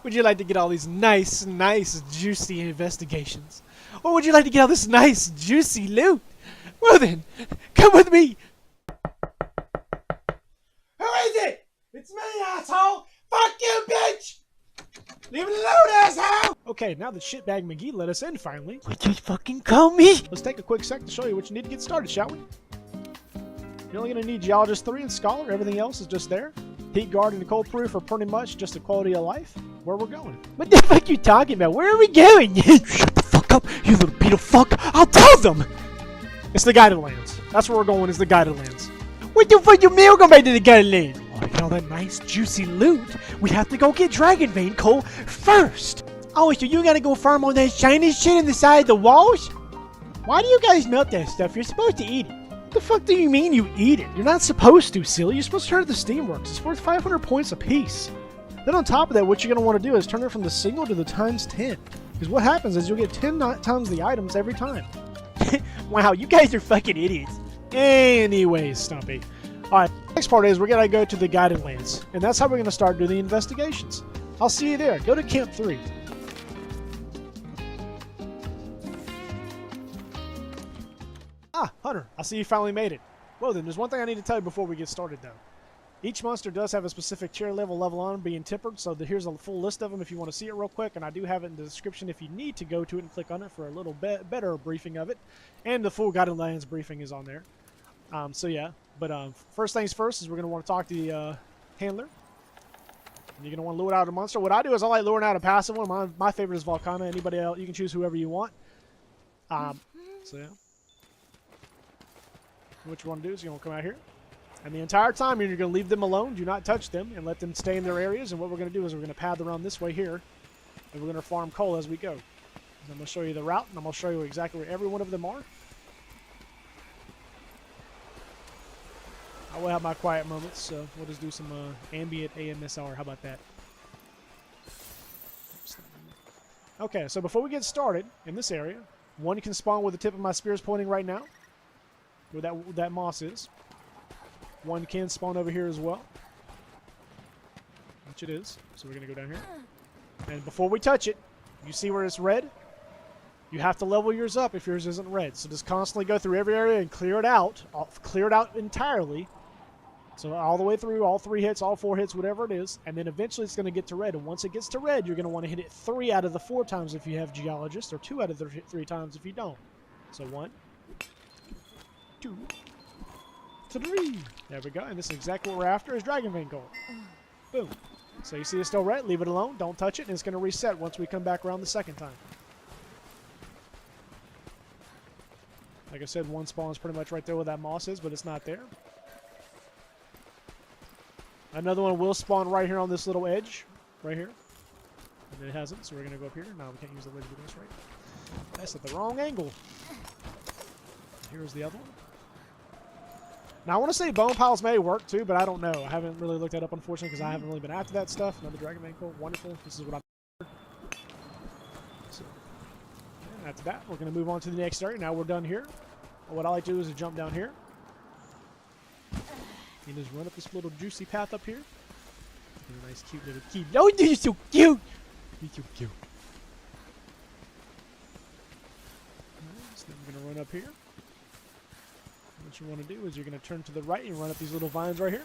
Would you like to get all these nice, juicy investigations? Or would you like to get all this nice, juicy loot? Well then, come with me! Who is it? It's me, asshole! Fuck you, bitch! Leave it alone, asshole! Okay, now that shitbag McGee let us in finally. Would you fucking call me? Let's take a quick sec to show you what you need to get started, shall we? You're only going to need Geologist 3 and Scholar. Everything else is just there. Heat Guard and Cold Proof are pretty much just a quality of life. Where we're going. What the fuck you talking about? Where are we going? Shut the fuck up, you little pedo fuck! I'll tell them! It's the Guided Lands. That's where we're going, is the Guided Lands. What the fuck you mean we're going back to the Guided Lands? Oh, to get all that nice juicy loot, we have to go get Dragon Vein coal first! Oh, so you gotta go farm all that shiny shit in the side of the walls? Why do you guys melt that stuff? You're supposed to eat it. What the fuck do you mean you eat it? You're not supposed to, silly. You're supposed to turn it to the Steamworks. It's worth 500 points apiece. Then on top of that, what you're going to want to do is turn it from the single to the times 10. Because what happens is you'll get 10 times the items every time. Wow, you guys are fucking idiots. Anyways, Stumpy. Alright, next part is we're going to go to the Guided Lands. And that's how we're going to start doing the investigations. I'll see you there. Go to Camp 3. Ah, Hunter, I see you finally made it. Well then, there's one thing I need to tell you before we get started though. Each monster does have a specific tier level on being tempered, so here's a full list of them if you want to see it real quick, and I do have it in the description if you need to go to it and click on it for a little bit better briefing of it. And the full Guided Lands briefing is on there. So yeah, but first things first is we're going to want to talk to the handler. And you're going to want to lure out a monster. What I do is I like luring out a passive one. My favorite is Volcana. Anybody else, you can choose whoever you want. So yeah. What you want to do is you're going to come out here. And the entire time you're going to leave them alone. Do not touch them and let them stay in their areas. And what we're going to do is we're going to path around this way here. And we're going to farm coal as we go. And I'm going to show you the route. And I'm going to show you exactly where every one of them are. I will have my quiet moments. So we'll just do some ambient AMSR. How about that? Okay, so before we get started in this area, one can spawn where the tip of my spear is pointing right now. Where that moss is. One can spawn over here as well. Which it is. So we're going to go down here. And before we touch it, you see where it's red? You have to level yours up if yours isn't red. So just constantly go through every area and clear it out. Clear it out entirely. So all the way through, all 3 hits, all 4 hits, whatever it is. And then eventually it's going to get to red. And once it gets to red, you're going to want to hit it 3 out of the 4 times if you have Geologist. Or 2 out of the 3 times if you don't. So 1, 2, 3. There we go. And this is exactly what we're after is Dragon Vein Gold. Boom. So you see it's still red. Leave it alone. Don't touch it. And it's going to reset once we come back around the second time. Like I said, one spawn is pretty much right there where that moss is, but it's not there. Another one will spawn right here on this little edge. Right here. And it hasn't, so we're going to go up here. No, we can't use the ledge with this, right? That's at the wrong angle. Here's the other one. Now, I want to say bone piles may work too, but I don't know. I haven't really looked that up, unfortunately, because I haven't really been after that stuff. Another Dragon Vein Coal. Wonderful. This is what I'm... So, and after that, we're going to move on to the next area. Now we're done here. What I like to do is to jump down here. And just run up this little juicy path up here. A nice, cute little key. Oh, you're so cute! You're so cute. Alright, so then we're going to run up here. What you want to do is you're going to turn to the right and run up these little vines right here.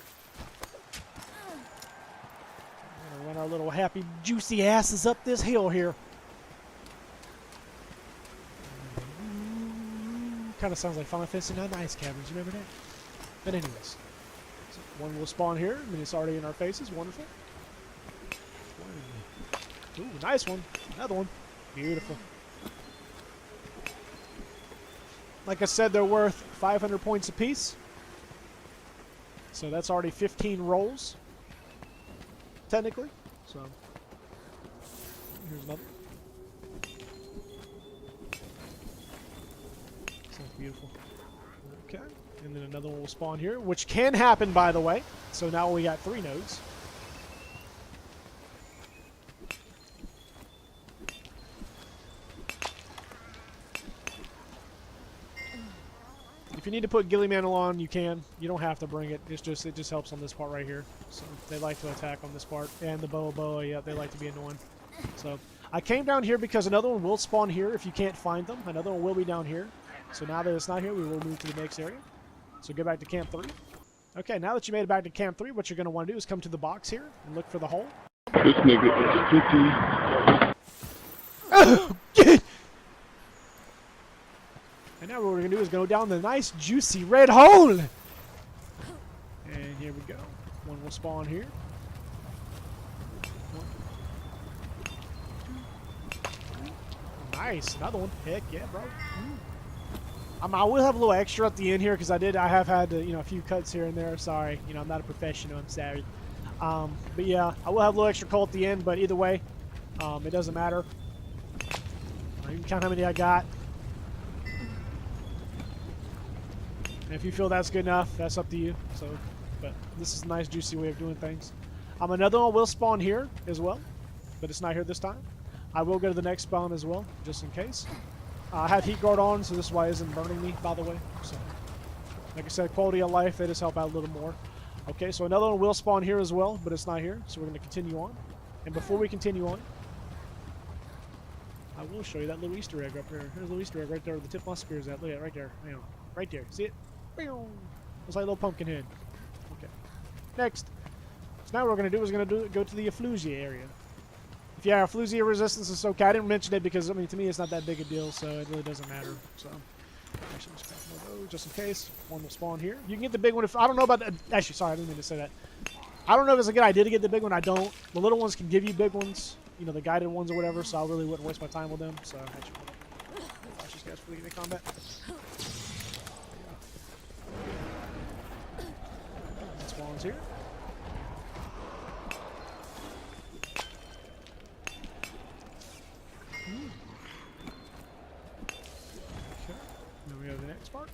We're going to run our little happy, juicy asses up this hill here. Kind of sounds like Final Fantasy 9 Ice Caverns. You remember that? But anyways. So one will spawn here. I mean, it's already in our faces. Wonderful. Ooh, nice one. Another one. Beautiful. Like I said, they're worth 500 points apiece. So that's already 15 rolls. Technically. So here's another. Sounds beautiful. Okay. And then another one will spawn here, which can happen, by the way. So now we got 3 nodes. If you need to put ghillie mantle on, you can. You don't have to bring it. It just helps on this part right here. So they like to attack on this part. And the boa, yeah, they like to be annoying. So I came down here because another one will spawn here if you can't find them. Another one will be down here. So now that it's not here, we will move to the next area. So go back to Camp 3. Okay, now that you made it back to Camp 3, what you're going to want to do is come to the box here and look for the hole. This nigga is sticky. And now what we're going to do is go down the nice, juicy red hole. And here we go. One will spawn here. One, two, three. Nice. Another one. Heck yeah, bro. I will have a little extra at the end here because I have had a few cuts here and there. Sorry, I'm not a professional. I'm sorry. But yeah, I will have a little extra coal at the end. But either way, it doesn't matter. You can count how many I got. And if you feel that's good enough, that's up to you. So, but this is a nice, juicy way of doing things. Another one will spawn here as well, but it's not here this time. I will go to the next spawn as well, just in case. I have heat guard on, so this is why it isn't burning me, by the way. So, like I said, quality of life, they just help out a little more. Okay, so another one will spawn here as well, but it's not here, so we're going to continue on. And before we continue on, I will show you that little Easter egg up there. There's a little Easter egg right there where the tip of my spear is at. Look at it right there. Right there. See it? It's like a little pumpkin head. Okay. Next. So now what we're going to do is go to the effluvia area. If you have effluvia resistance, it's okay. I didn't mention it because, to me, it's not that big a deal, so it really doesn't matter. So, actually, just grab one of those just in case. One will spawn here. You can get the big one if... I don't know about that. Actually, sorry, I didn't mean to say that. I don't know if it's a good idea to get the big one. I don't. The little ones can give you big ones. The guided ones or whatever, so I really wouldn't waste my time with them. So, actually, flash these guys before they get in combat. Spawns here. Okay. Then we go to the next part.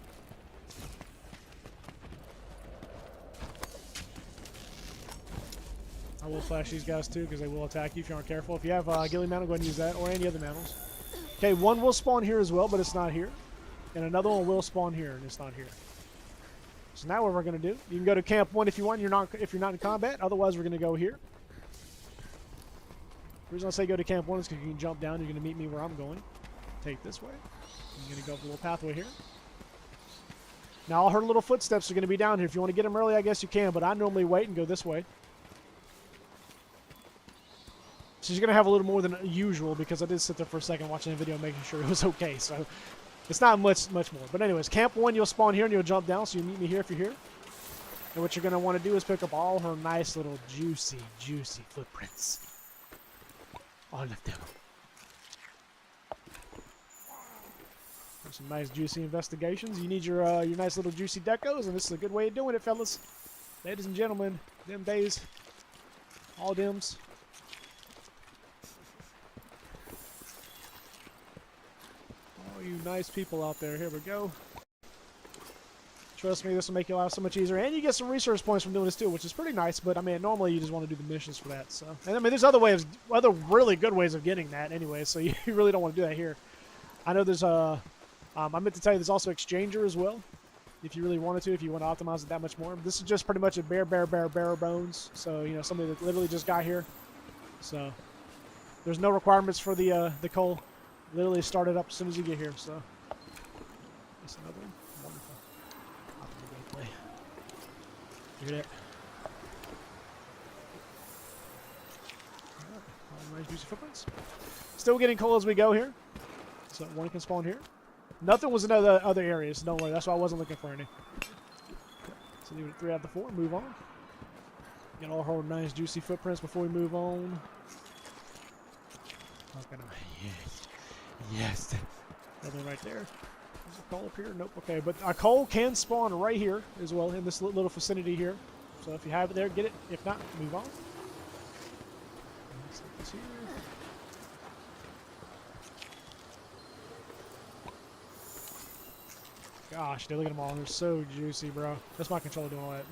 I will flash these guys too because they will attack you if you aren't careful. If you have ghillie mantle, go ahead and use that or any other mantles. Okay, one will spawn here as well, but it's not here. And another one will spawn here, and it's not here. So now what we're going to do, you can go to Camp 1 if you want, if you're not in combat. Otherwise, we're going to go here. The reason I say go to Camp 1 is because you can jump down. You're going to meet me where I'm going. Take this way. I'm going to go up a little pathway here. Now, all her little footsteps are going to be down here. If you want to get them early, I guess you can, but I normally wait and go this way. She's going to have a little more than usual because I did sit there for a second watching the video making sure it was okay. So it's not much more. But anyways, Camp 1, you'll spawn here and you'll jump down. So you meet me here if you're here. And what you're going to want to do is pick up all her nice little juicy footprints. All of them. Some nice juicy investigations. You need your nice little juicy decos, and this is a good way of doing it, fellas. Ladies and gentlemen, them days. All dims. All you nice people out there, here we go. Trust me, this will make your life so much easier. And you get some resource points from doing this too, which is pretty nice, but I mean, normally you just want to do the missions for that, so. And I mean, there's other really good ways of getting that anyway, so you really don't want to do that here. I know there's I meant to tell you there's also Exchanger as well, if you really wanted to, if you want to optimize it that much more. This is just pretty much a bare bones, so, you know, somebody that literally just got here. So, there's no requirements for the coal. Literally start it up as soon as you get here, so. That's another one. Wonderful. Gameplay. Look at that. Alright, nice juicy footprints. Still getting coal as we go here. So one can spawn here. Nothing was in other areas, don't worry. That's why I wasn't looking for any. Okay. So leave it at 3 out of the 4. Move on. Get all her nice juicy footprints before we move on. Yes. Nothing right there. There's a coal up here. Nope. Okay, but a coal can spawn right here as well in this little vicinity here. So if you have it there, get it. If not, move on. Let's look this here. Gosh, dude, look at them all. They're so juicy, bro. That's my controller doing all that.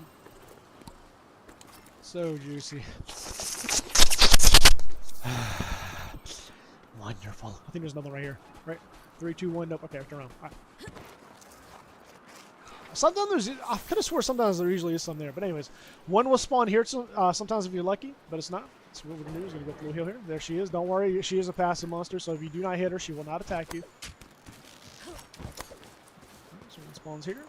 So juicy. Wonderful. I think there's another right here. Right? 3, 2, 1. Nope. Okay, turn around. All right. Sometimes there's, I could have swore sometimes there usually is some there. But anyways, one will spawn here sometimes if you're lucky, but it's not. So what we're going to do is we're going to go through the hill here. There she is. Don't worry, she is a passive monster, so if you do not hit her, she will not attack you. So one spawns here.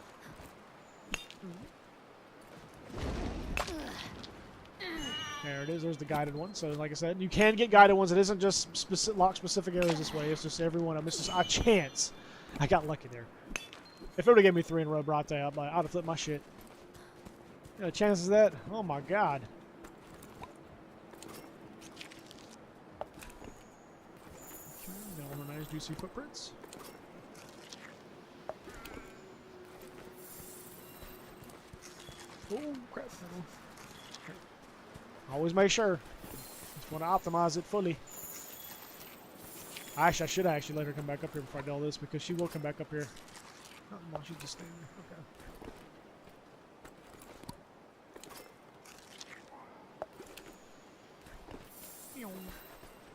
There it is. There's the guided one. So like I said, you can get guided ones. It isn't just lock specific areas this way. It's just every one of them. It's just a chance. I got lucky there. If it would have given me 3 in a row, bro, I'd have flipped my shit. You know, chances of that? Oh my god. Okay, got one of nice juicy footprints. Oh crap. Always make sure. Just want to optimize it fully. I should actually let her come back up here before I do all this, because she will come back up here. Oh, no, she's just staying there. Okay.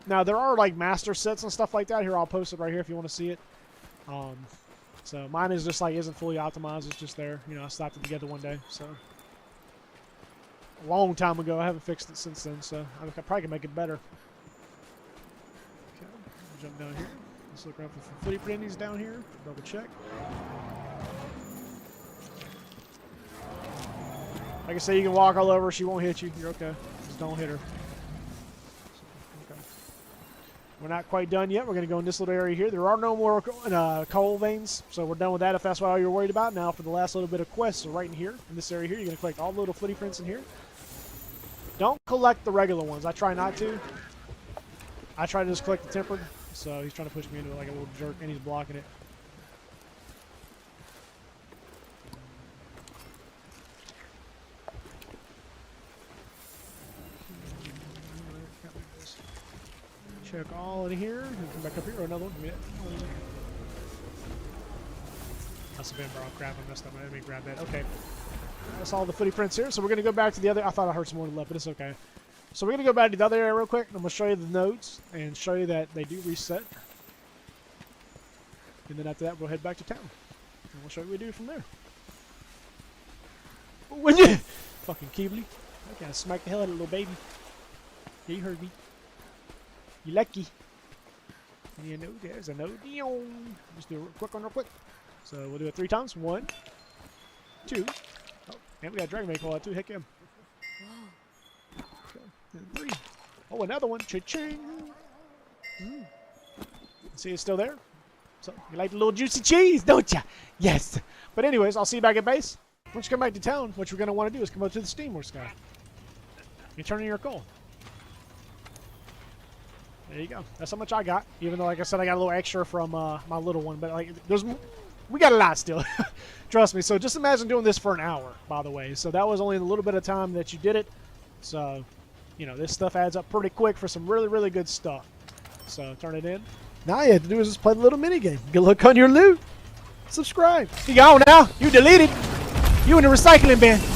Now, there are like master sets and stuff like that. Here, I'll post it right here if you want to see it. So mine is just like isn't fully optimized. It's just there. You know, I slapped it together one day. So a long time ago. I haven't fixed it since then. So I probably can make it better. Okay, jump down here. Let's look around for some footy printies down here. Double check. Like I say, you can walk all over. She won't hit you. You're okay. Just don't hit her. We're not quite done yet. We're going to go in this little area here. There are no more coal veins, so we're done with that if that's what all you're worried about. Now for the last little bit of quests, so right in here, in this area here, you're going to collect all the little footy prints in here. Don't collect the regular ones. I try not to. I try to just collect the tempered, so he's trying to push me into it like a little jerk, and he's blocking it. Check all in here. Come back up here. Oh, another one. Must have been, bro. Crap, I messed up. I didn't mean to grab that. Okay. That's all the footy prints here. So we're going to go back to the other. I thought I heard some more left, but it's okay. So we're going to go back to the other area real quick. I'm going to show you the nodes and show you that they do reset. And then after that, we'll head back to town. And we'll show you what we do from there. When you fucking Keebly. I gotta smack the hell out of the little baby. Yeah, you heard me. You lucky. And you know, there's a node. Just do a quick one real quick. So we'll do it 3 times. 1, 2. Oh, and we got a dragon make call out too. Heck yeah. Okay. And 3. Oh, another one. Cha-ching. See, it's still there. So you like the little juicy cheese, don't ya? Yes. But anyways, I'll see you back at base. Once you come back to town, what you're going to want to do is come up to the Steamworks guy. You turn in your coal. There you go. That's how much I got. Even though, like I said, I got a little extra from my little one. But like, we got a lot still. Trust me. So just imagine doing this for an hour, by the way. So that was only a little bit of time that you did it. So, you know, this stuff adds up pretty quick for some really, really good stuff. So turn it in. Now all you have to do is just play the little mini game. Get a look on your loot. Subscribe. You gone now. You deleted. You in the recycling bin.